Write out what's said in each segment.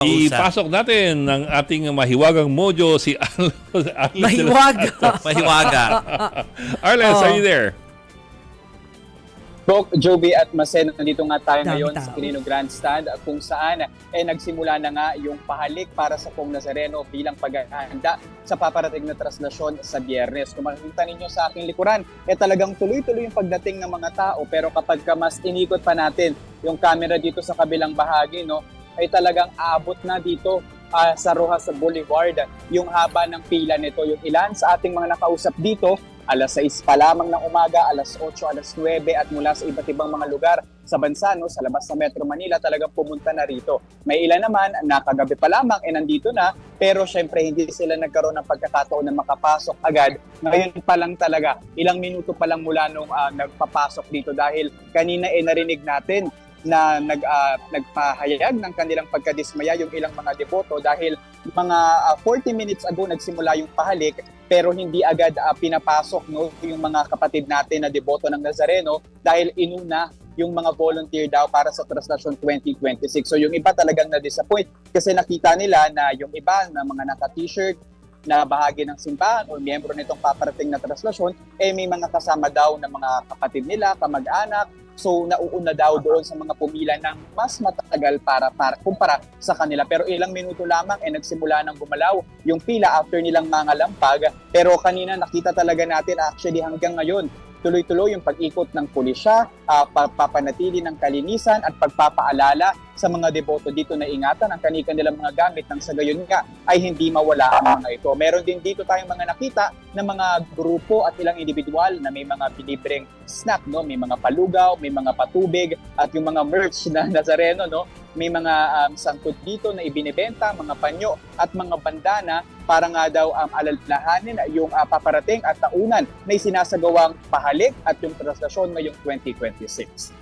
Ipasok natin ng ating mahiwagang mojo si Mahiwaga. Mahiwaga. Arles, are you there? Bok, Joby at Masen, nandito nga tayo Dami ngayon tao. sa Quirino Grandstand kung saan nagsimula na nga yung pahalik para sa Pong Nazareno bilang paghahanda sa paparating na traslasyon sa Biyernes. Kung makikita ninyo sa aking likuran, talagang tuloy-tuloy yung pagdating ng mga tao, pero kapag mas inikot pa natin yung camera dito sa kabilang bahagi, ay talagang aabot na dito sa Roxas Boulevard yung haba ng pila nito. Yung ilan sa ating mga nakausap dito, alas 6 pa lamang ng umaga, alas 8, alas 9 at mula sa iba't ibang mga lugar sa bansa, sa labas ng Metro Manila, talagang pumunta na rito. May ilan naman na kagabi pa lamang nandito na, pero syempre hindi sila nagkaroon ng pagkakataon na makapasok agad. Ngayon pa lang talaga, ilang minuto pa lang mula nung nagpapasok dito dahil kanina narinig natin na nagpahayag ng kanilang pagkadismaya yung ilang mga deboto dahil mga 40 minutes ago nagsimula yung pahalik pero hindi agad pinapasok yung mga kapatid natin na deboto ng Nazareno dahil inuna yung mga volunteer daw para sa Traslasyon 2026. So yung iba talagang na-disappoint kasi nakita nila na yung iba na mga naka-t-shirt na bahagi ng simbahan o miyembro nitong paparating na traslasyon, may mga kasama daw ng mga kapatid nila, kamag-anak. So nauuna daw doon sa mga pumila ng mas matagal para kumpara sa kanila. Pero ilang minuto lamang nagsimula ng gumalaw yung pila after nilang mangalampag. Pero kanina nakita talaga natin actually hanggang ngayon, tuloy-tuloy yung pag-ikot ng pulisya, pagpapanatili ng kalinisan at pagpapaalala sa mga deboto dito na ingatan ang kanilang mga gamit nang sa gayon nga ay hindi mawala ang mga ito. Meron din dito tayong mga nakita na mga grupo at ilang individual na may mga bilibreng snack, may mga palugaw, may mga patubig at yung mga merch na Nazareno, may mga sangkot dito na ibinebenta, mga panyo at mga bandana para nga daw alalahanin yung paparating at taunan na sinasagawang pahalik at yung traslasyon ngayong 2026.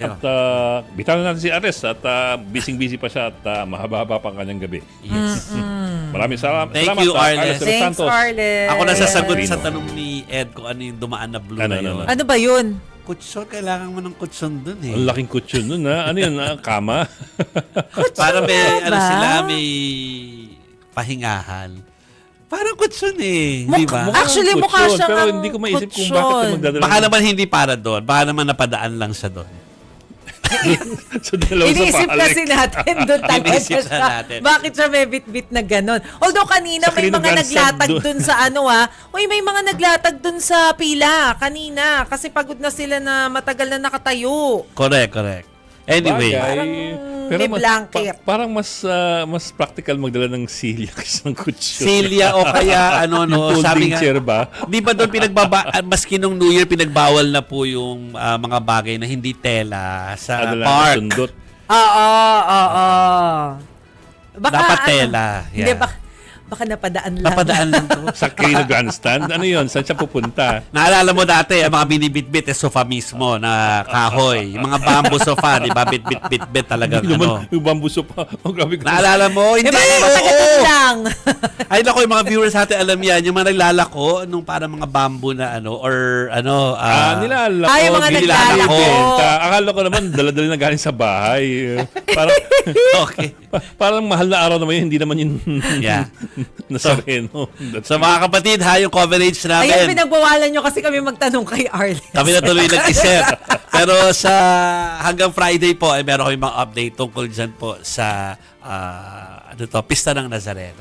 At bitawan natin si Arles at busy-busy pa siya at mahaba-haba pa ang kanyang gabi. Yes. Maraming salamat. Thank you, Arles. De Los Thanks, Santos. Arles. Ako nasasagot Yes. sa tanong ni Ed kung ano yung dumaan na blue Ano, na yun. ano? Ano ba yun? Kutson, kailangan mo ng kutson dun eh. Ang laking kutsyon nun, ha? Ano yun, kama? Para may, ba? ano sila, may pahingahan. Parang kutson eh. Di ba? Actually, mukha kutsyon, siyang pero hindi ko maisip kung bakit kutsyon. magdadala. Baka naman hindi para doon. Baka naman napadaan lang siya doon. So, dalawa sa Iniisip pahalik. kasi natin doon talaga Iniisip na siya. natin. Bakit siya may bit-bit na gano'n? Although kanina Sa may Quirino mga Grandstand naglatag doon. doon sa may mga naglatag doon sa pila kanina kasi pagod na sila na matagal na nakatayo. Correct. Anyway. Bagay. may blanket. Parang mas practical magdala ng silya kaysa ng kutsyon. Silya o kaya Yung sabi folding nga, chair ba? di ba doon maski nung New Year pinagbawal na po yung mga bagay na hindi tela sa Ano lang, park. sundot. Oo. Baka, Dapat tela. Hindi, Yeah. baka napadaan lang. Napadaan lang to. Sa Quirino Grandstand? Ano yun? Saan siya pupunta? Naalala mo dati, ang mga binibitbit sofa mismo na kahoy. Yung mga bamboo sofa, di ba? Bit talagang Hindi ano. naman, yung bambuso pa. Oh, grabe ko. Naalala mo? Hindi. Matagal lang. Ay, naku, yung mga viewers natin alam yan. Yung mga naglalako, nung parang mga bamboo na Nilalako. Yung mga nilalako. binibenta. Akala ko naman, dala-dala na galing sa bahay. Parang, okay. parang mahal na araw naman yun. Hindi naman yun Yeah. Nazareno. So mga kapatid, yung coverage Ayun, namin. pinagbawalan nyo kasi kami magtanong kay Arlen. Kami na tuloy nag-isip. Pero hanggang Friday po, meron kami mga update tungkol dyan po sa Pista ng Nazareno.